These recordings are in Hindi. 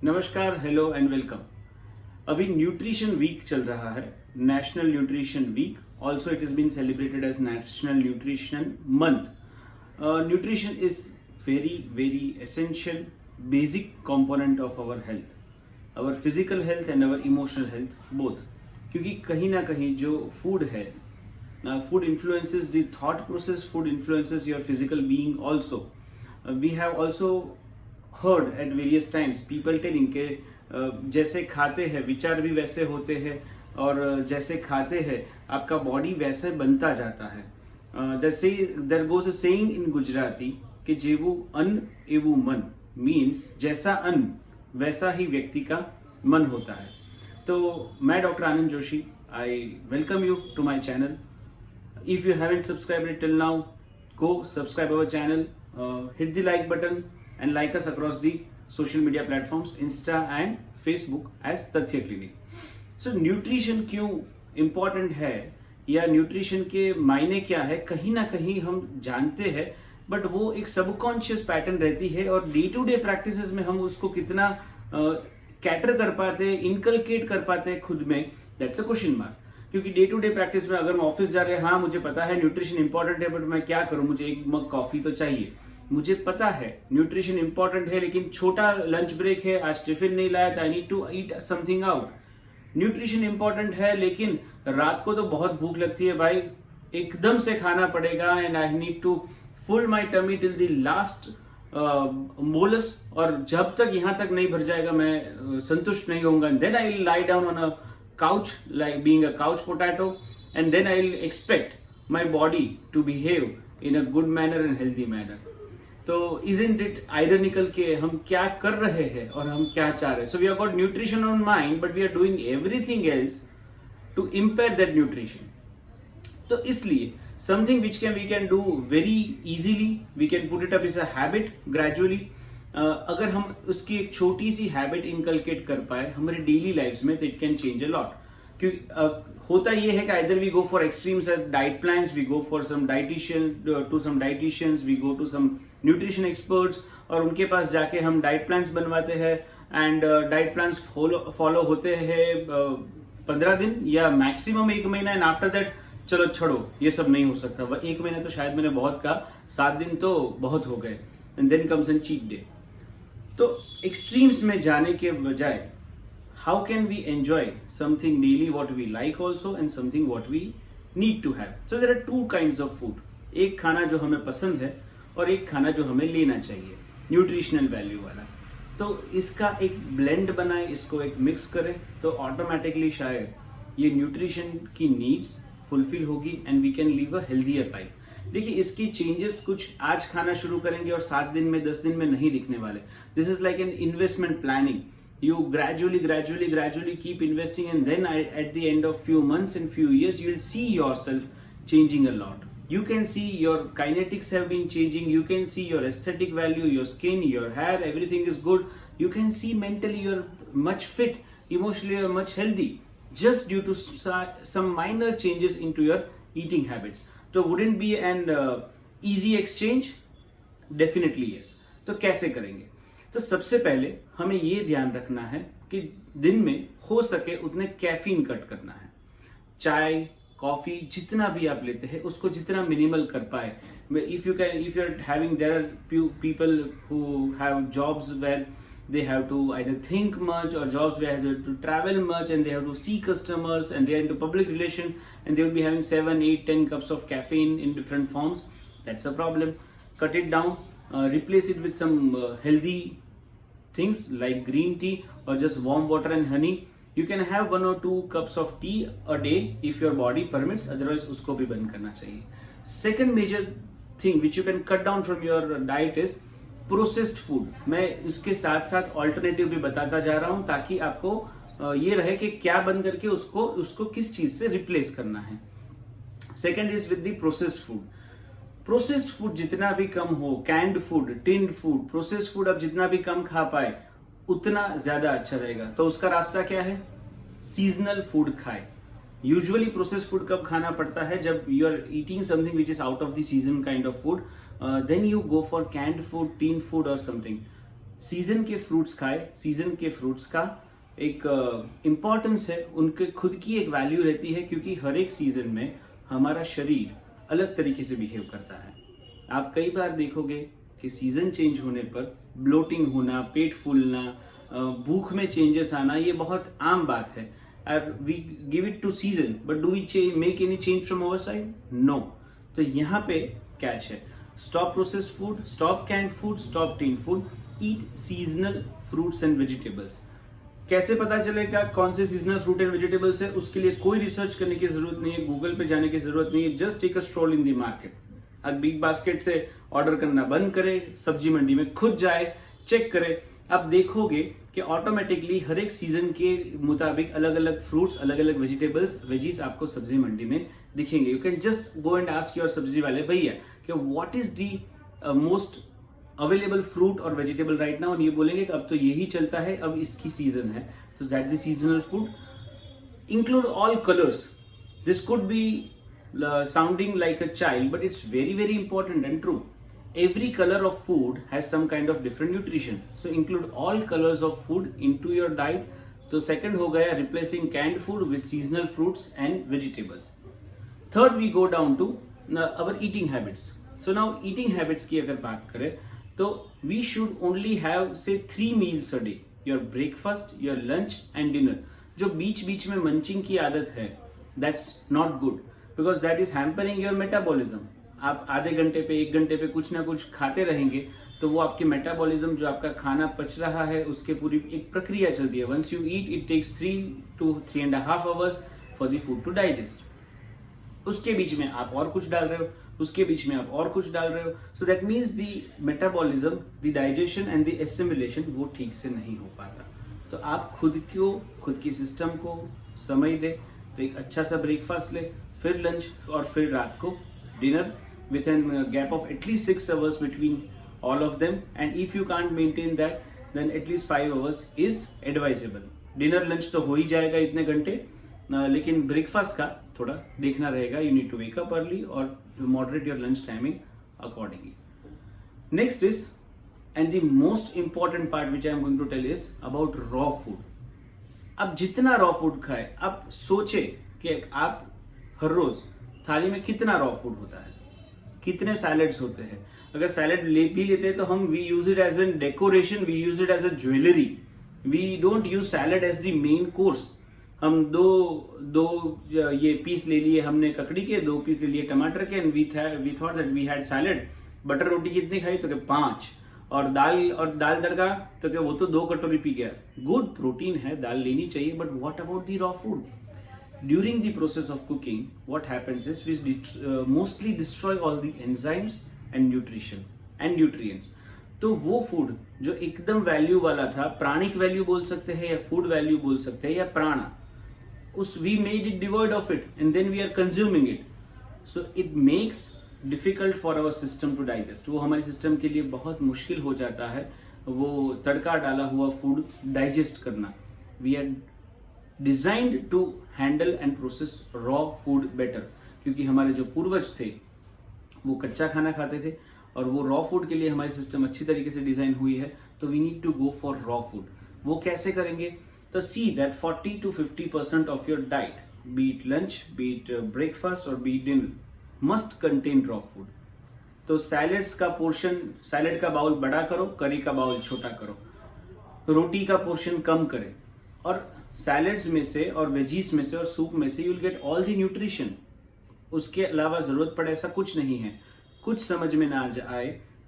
नमस्कार, हेलो एंड वेलकम। अभी न्यूट्रिशन वीक चल रहा है, national nutrition week. Also it is been celebrated as national nutrition month. Nutrition is very very essential basic component of our health, our physical health and our emotional health both। क्योंकि कहीं ना कहीं जो फूड है, food influences the thought process, food influences your physical being also। We have also heard at various times people telling के जैसे खाते हैं विचार भी वैसे होते हैं, और जैसे खाते हैं आपका बॉडी वैसे बनता जाता है। There goes a saying in Gujarati कि जेवू अन्न एवू मन, मीन्स जैसा अन्न वैसा ही व्यक्ति का मन होता है। तो मैं doctor Anand Joshi, I welcome you to my channel. If you haven't subscribed it till now, go subscribe our channel, hit the like button and like us across the social media platforms, Insta and Facebook as तथ्य क्लिनिक। So न्यूट्रिशन क्यों इम्पोर्टेंट है या न्यूट्रिशन के मायने क्या है, कहीं ना कहीं हम जानते हैं, बट वो एक सबकॉन्शियस पैटर्न रहती है और डे टू डे प्रैक्टिसेस में हम उसको कितना कैटर कर पाते, इनकलकेट कर पाते खुद में, दैट्स अ क्वेश्चन मार्क। क्योंकि डे टू डे प्रैक्टिस में अगर मैं ऑफिस जा रहे हैं, हाँ मुझे पता है न्यूट्रिशन इंपॉर्टेंट है, बट मैं क्या करूं, मुझे एक मग कॉफी तो चाहिए। मुझे पता है न्यूट्रिशन इंपॉर्टेंट है, लेकिन छोटा लंच ब्रेक है, आज टिफिन नहीं लाया, I need to eat something out. Nutrition important है, लेकिन रात को तो बहुत भूख लगती है भाई, एकदम से खाना पड़ेगा and I need to full my tummy till the last morsels, और जब तक यहां तक नहीं भर जाएगा मैं संतुष्ट नहीं होऊंगा। Then I will lie down on a couch, like being a couch potato, and then I'll expect my body to behave in a good manner and healthy manner। तो isn't it ironical कि हम क्या कर रहे हैं और हम क्या चाह रहे हैं। So we have got nutrition on mind, but we are doing everything else to impair that nutrition। तो इसलिए something which we can do very easily, we can put it up as a habit gradually। अगर हम उसकी एक छोटी सी हैबिट इनकलकेट कर पाए हमारे डेली लाइफ में, तो it can change a lot. क्योंकि होता ये है कि either we go for extremes diet plans, we go for some dietitian, to some dietitians, we go to some nutrition experts, और उनके पास जाके हम डाइट प्लान्स बनवाते हैं एंड डाइट प्लान्स फॉलो होते हैं 15 दिन या मैक्सिमम 1 महीना, एंड आफ्टर दैट चलो छोड़ो ये सब नहीं हो सकता। 1 महीना तो शायद मैंने बहुत कहा, 7 दिन तो बहुत हो गए, and then comes an cheat day. तो एक्सट्रीम्स में जाने के बजाय how can we enjoy something daily what we like also and something what we need to have. So there are 2 kinds of food, एक खाना जो हमें पसंद है और एक खाना जो हमें लेना चाहिए न्यूट्रिशनल वैल्यू वाला। तो इसका एक ब्लेंड बनाए, इसको एक मिक्स करें, तो ऑटोमेटिकली शायद ये न्यूट्रिशन की नीड्स फुलफिल होगी and we can live a healthier life. देखिए इसकी चेंजेस कुछ आज खाना शुरू करेंगे और 7 दिन में 10 दिन में नहीं दिखने वाले। This is like an investment planning. You gradually keep investing, and then at the end of few months and few years you will see yourself changing a lot। You can see your kinetics have been changing, you can see your aesthetic value, your skin, your hair, everything is good। You can see mentally you're much fit, emotionally you're much healthy, just due to some minor changes into your eating habits। तो wouldn't be an easy exchange? Definitely yes। तो कैसे करेंगे? तो सबसे पहले हमें ये ध्यान रखना है कि दिन में हो सके उतने कैफीन कट करना है। चाय, कॉफी जितना भी आप लेते हैं उसको जितना मिनिमल कर पाए। If you are having, there are people who have jobs where they have to either think much, or jobs where they have to travel much and they have to see customers and they are into public relation and they will be having 7, 8, 10 cups of caffeine in different forms. That's a problem. Cut it down, replace it with some healthy things like green tea or just warm water and honey। You can have 1 or 2 cups of tea a day if your body permits, otherwise उसको भी बंद करना चाहिए। Second major thing which you can cut down from your diet is processed food. मैं उसके साथ साथ ऑल्टरनेटिव भी बताता जा रहा हूं ताकि आपको ये रहे कि क्या बंद करके उसको किस चीज से रिप्लेस करना है। Second is with the processed food. Processed food जितना भी कम हो, canned food, tinned food, processed food आप जितना भी कम खा पाए उतना ज्यादा अच्छा रहेगा। तो उसका रास्ता क्या है? सीजनल फूड खाए। यूजुअली प्रोसेस्ड फूड कब खाना पड़ता है? जब you are eating something which is out of the season kind of food, then you go for canned food, tin food or something। Season के फ्रूट्स खाए, सीजन के फ्रूट्स का एक इम्पॉर्टेंस है, उनके खुद की एक वैल्यू रहती है, क्योंकि हर एक सीजन में हमारा शरीर अलग तरीके से बिहेव करता है। आप कई बार देखोगे कि सीजन चेंज होने पर ब्लोटिंग होना, पेट फूलना, भूख में चेंजेस आना, ये बहुत आम बात है। We give it to season, but do we make any change from our side? No. तो यहाँ पे कैच है, stop processed food, stop canned food, stop tin food, eat seasonal fruits and vegetables. कैसे पता चलेगा कौन से सीजनल फ्रूट एंड वेजिटेबल्स है? उसके लिए कोई रिसर्च करने की जरूरत नहीं है, गूगल पे जाने की जरूरत नहीं है। Just take a stroll in the market. अब बिग बास्केट से ऑर्डर करना बंद करे, सब्जी मंडी में खुद जाए, चेक करे। अब देखोगे कि ऑटोमेटिकली हर एक सीजन के मुताबिक अलग अलग फ्रूट्स, अलग अलग वेजिटेबल्स, वेजीज आपको सब्जी मंडी में दिखेंगे। You can just go and ask your सब्जी वाले भैया कि what is the most available fruit और वेजिटेबल राइट नाउ, और ये बोलेंगे कि अब तो यही चलता है, अब इसकी सीजन है, तो that's the seasonal food. Include all colours. This could be sounding like a child, but it's very very important and true. Every color of food has some kind of different nutrition, so include all colors of food into your diet. तो second हो गया replacing canned food with seasonal fruits and vegetables. Third we go down to our eating habits. So now eating habits की अगर बात करें तो we should only have say 3 meals a day. Your breakfast, your lunch and dinner. जो बीच बीच में मंचिंग की आदत है, that's not good. Because that is hampering your metabolism. आप आधे घंटे पे, 1 घंटे पे कुछ ना कुछ खाते रहेंगे तो वो आपके मेटाबॉलिज्म, जो आपका खाना पच रहा है, उसके पूरी एक प्रक्रिया चलती है। Once you eat it takes 3 to 3.5 hours for the food to digest. उसके बीच में आप और कुछ डाल रहे हो, उसके बीच में आप और कुछ डाल रहे हो, so that means the metabolism, the digestion and the assimilation वो ठीक से नहीं हो पाता। तो आप खुद की सिस्टम को समय दे, तो एक अच्छा सा ब्रेकफास्ट ले, फिर लंच और फिर रात को dinner with an gap of at least 6 hours between all of them, and if you can't maintain that then at least 5 hours is advisable. Dinner lunch तो हो ही जाएगा इतने घंटे, लेकिन ब्रेकफास्ट का थोड़ा देखना रहेगा। You need to wake up early और moderate your lunch timing accordingly. Next is and the most important part which I am going to tell is about raw food. अब जितना रॉ फूड खाए, आप सोचे कि आप हर रोज थाली में कितना रॉ फूड होता है, कितने सैलेड्स होते हैं। अगर सैलेड भी लेते हैं तो हम we use it as an decoration, we use it as a jewellery, we don't use salad as the main course. हम दो ये पीस ले लिए हमने ककड़ी के, 2 पीस ले लिए टमाटर के, and we thought that we had salad. Butter रोटी कितनी खाई? तो 5। और दाल तड़का तो क्या वो तो 2 कटोरी पी गया। गुड प्रोटीन है, दाल लेनी चाहिए, but what about the raw food? During the process of cooking, what happens is we mostly destroy all the enzymes and nutrition and nutrients. तो वो फूड जो एकदम वैल्यू वाला था, प्राणिक वैल्यू बोल सकते हैं या फूड वैल्यू बोल सकते हैं या प्राणा, उस we made it devoid of it and then we are consuming it. So it makes difficult for our system to digest. वो हमारे सिस्टम के लिए बहुत मुश्किल हो जाता है वो तड़का डाला हुआ फूड डाइजेस्ट करना। We are designed to handle and process raw food better, क्योंकि हमारे जो पूर्वज थे वो कच्चा खाना खाते थे और वो रॉ फूड के लिए हमारी सिस्टम अच्छी तरीके से डिजाइन हुई है। तो we need to go for raw food. वो कैसे करेंगे? तो see that 40 to 50% of your diet, be it lunch, be it breakfast और be it dinner, must contain raw food. तो सैलेड्स का पोर्शन, सैलेड का बाउल बड़ा करो, करी का बाउल छोटा करो, रोटी का पोर्शन कम करें, और सैलेड्स में से और वेजीज में से और सूप में से you will get all the nutrition. उसके अलावा जरूरत पड़े ऐसा कुछ नहीं है। कुछ समझ में ना आए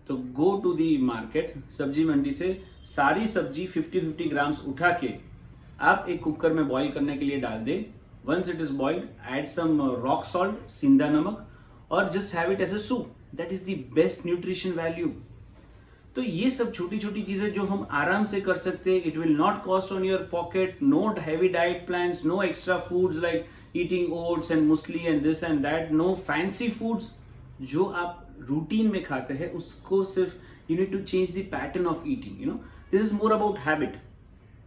तो गो टू दी मार्केट, सब्जी मंडी से सारी सब्जी 50-50 ग्राम्स उठा के आप एक कुकर में बॉईल करने के लिए डाल दे। Once it is boiled, add some rock salt, सिंधा नमक, और just have it as a soup. That is the best nutrition value. तो ये सब छोटी छोटी चीजें जो हम आराम से कर सकते हैं, it will not cost on your pocket, no heavy diet plans, no extra foods like eating oats and muesli and this and that, no fancy foods. जो आप रूटीन में खाते हैं उसको सिर्फ you need to change the pattern of eating, you know, this is more about habit.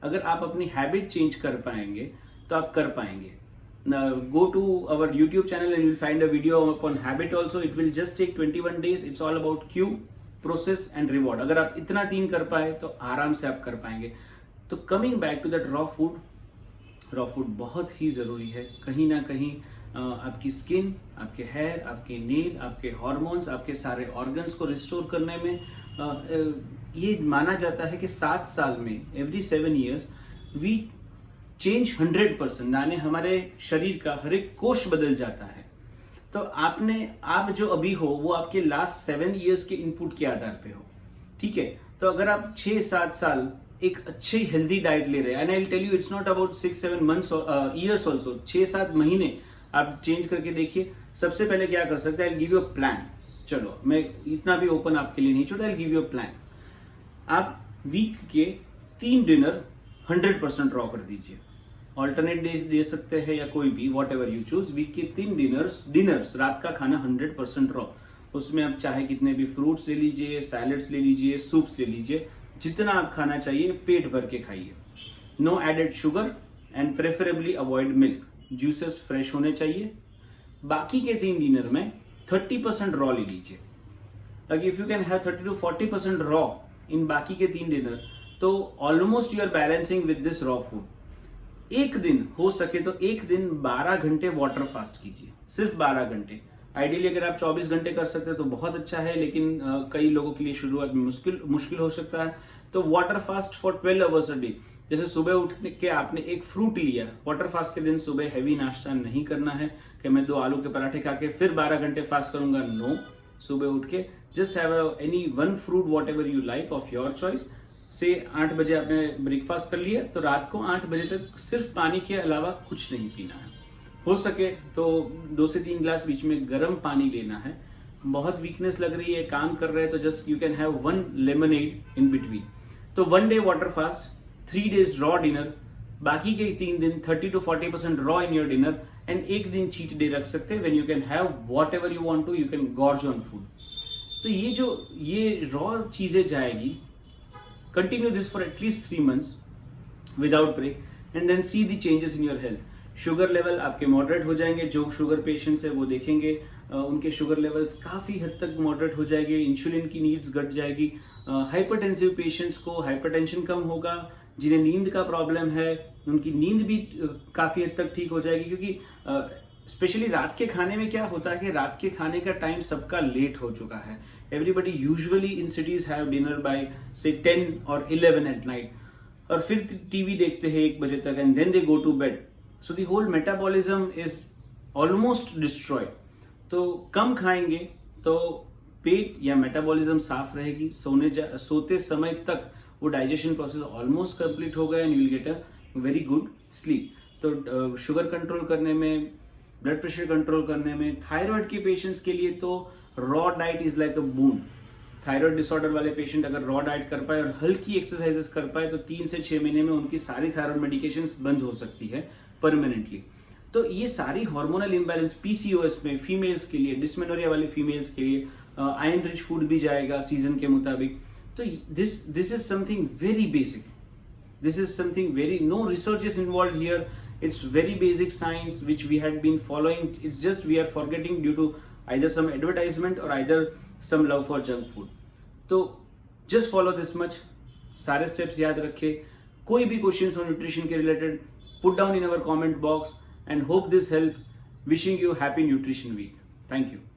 अगर आप अपनी हैबिट चेंज कर पाएंगे तो आप कर पाएंगे। Go to our YouTube channel and you'll find a video upon habit also. It will just take 21 days. It's all about cue, process and reward. अगर आप इतना 3 कर पाए तो आराम से आप कर पाएंगे। तो coming back to that raw food बहुत ही जरूरी है। कहीं ना कहीं आपकी स्किन, आपके हेयर, आपके नेल, आपके हार्मोन्स, आपके सारे ऑर्गन्स को रिस्टोर करने में ये माना जाता है कि 7 साल में, एवरी 7 years वी चेंज 100%, यानी हमारे शरीर का हर एक कोश बदल जाता है। तो आप जो अभी हो वो आपके लास्ट 7 years के इनपुट के आधार पे हो, ठीक है। तो अगर आप 6-7 साल एक अच्छी हेल्दी डाइट ले रहे हैं, and I will tell you it's not about 6-7 months years also, 6-7 महीने आप चेंज करके देखिए। सबसे पहले क्या कर सकते हैं, I give you a plan. चलो मैं इतना भी ओपन आपके लिए नहीं छोड़ा, I give you a plan. आप वीक के 3 डिनर 100% रॉ कर दीजिए। ऑल्टरनेट डेज दे सकते हैं या कोई भी, whatever you choose. Week के 3 डिनर्स, रात का खाना 100% रॉ। उसमें आप चाहे कितने भी फ्रूट्स ले लीजिए, सैलड्स ले लीजिए, सूप्स ले लीजिए, जितना आप खाना चाहिए पेट भर के खाइए। No added sugar and preferably avoid milk. Juices fresh होने चाहिए। बाकी के 3 डिनर में 30% रॉ ले लीजिए। Like if you can have 30 to 40% raw इन बाकी के 3 डिनर, तो almost you are balancing with this raw food. एक दिन हो सके तो एक दिन 12 घंटे वाटर फास्ट कीजिए, सिर्फ 12 घंटे। आइडियली अगर आप 24 घंटे कर सकते हैं तो बहुत अच्छा है, लेकिन कई लोगों के लिए शुरुआत में मुश्किल हो सकता है। तो water fast for 12 hours a day. जैसे सुबह उठ के आपने एक फ्रूट लिया, वाटर फास्ट के दिन सुबह हैवी नाश्ता नहीं करना है कि मैं 2 आलू के पराठे खा के फिर 12 घंटे फास्ट करूंगा। नो, सुबह उठ के just have any 1 fruit what ever you like of your choice. से 8 बजे आपने ब्रेकफास्ट कर लिया तो रात को 8 बजे तक सिर्फ पानी के अलावा कुछ नहीं पीना है। हो सके तो 2 से 3 ग्लास बीच में गर्म पानी लेना है। बहुत वीकनेस लग रही है, काम कर रहे हैं, तो just you can have 1 lemonade in between. तो 1 day water fast, 3 days raw dinner, बाकी के 3 दिन 30 to 40% raw in your dinner, and एक दिन चीट डे रख सकते हैं। When you can have whatever you want to, you can gorge on food. तो ये रॉ चीजें जाएगी। Continue this for at least 3 months without break, and then see the changes in your health. Sugar level आपके मॉडरेट हो जाएंगे। जो शुगर पेशेंट्स है वो देखेंगे उनके शुगर लेवल्स काफी हद तक मॉडरेट हो जाएंगे। इंसुलिन की नीड्स घट जाएगी। हाइपरटेंसिव पेशेंट्स को हाइपरटेंशन कम होगा। जिन्हें नींद का प्रॉब्लम है उनकी नींद भी काफी हद तक ठीक हो जाएगी, क्योंकि स्पेशली रात के खाने में क्या होता है कि रात के खाने का टाइम सबका लेट हो चुका है। Everybody usually in cities have dinner by से 10 or 11 एट नाइट, और फिर टीवी देखते हैं 1 बजे तक, and then they go to bed. So the whole metabolism is almost destroyed. तो कम खाएंगे तो पेट या मेटाबॉलिज्म साफ रहेगी। सोते समय तक वो डाइजेशन प्रोसेस ऑलमोस्ट कंप्लीट हो गया, and you will get a very good sleep. तो शुगर कंट्रोल करने में, ब्लड प्रेशर कंट्रोल करने में, थायराइड के पेशेंट्स के लिए तो raw diet is like a boon. Thyroid disorder वाले पेशेंट अगर रॉ डाइट कर पाए और हल्की एक्सरसाइजेस कर पाए तो 3 से 6 महीने में उनकी सारी थायराइड मेडिकेशंस बंद हो सकती है परमानेंटली। तो ये सारी हार्मोनल इम्बैलेंस पीसीओएस में फीमेल्स के लिए, डिस्मेनोरिया वाले फीमेल्स के लिए आयरन रिच फूड भी जाएगा सीजन के मुताबिक। तो this is something very basic. This is something no research is involved here. It's very basic science which we had been following. It's just we are forgetting due to either some advertisement or either some love for junk food. तो just follow this much. सारे steps याद रखें। कोई भी questions हो nutrition के related, put down in our comment box and hope this help. Wishing you happy nutrition week. Thank you.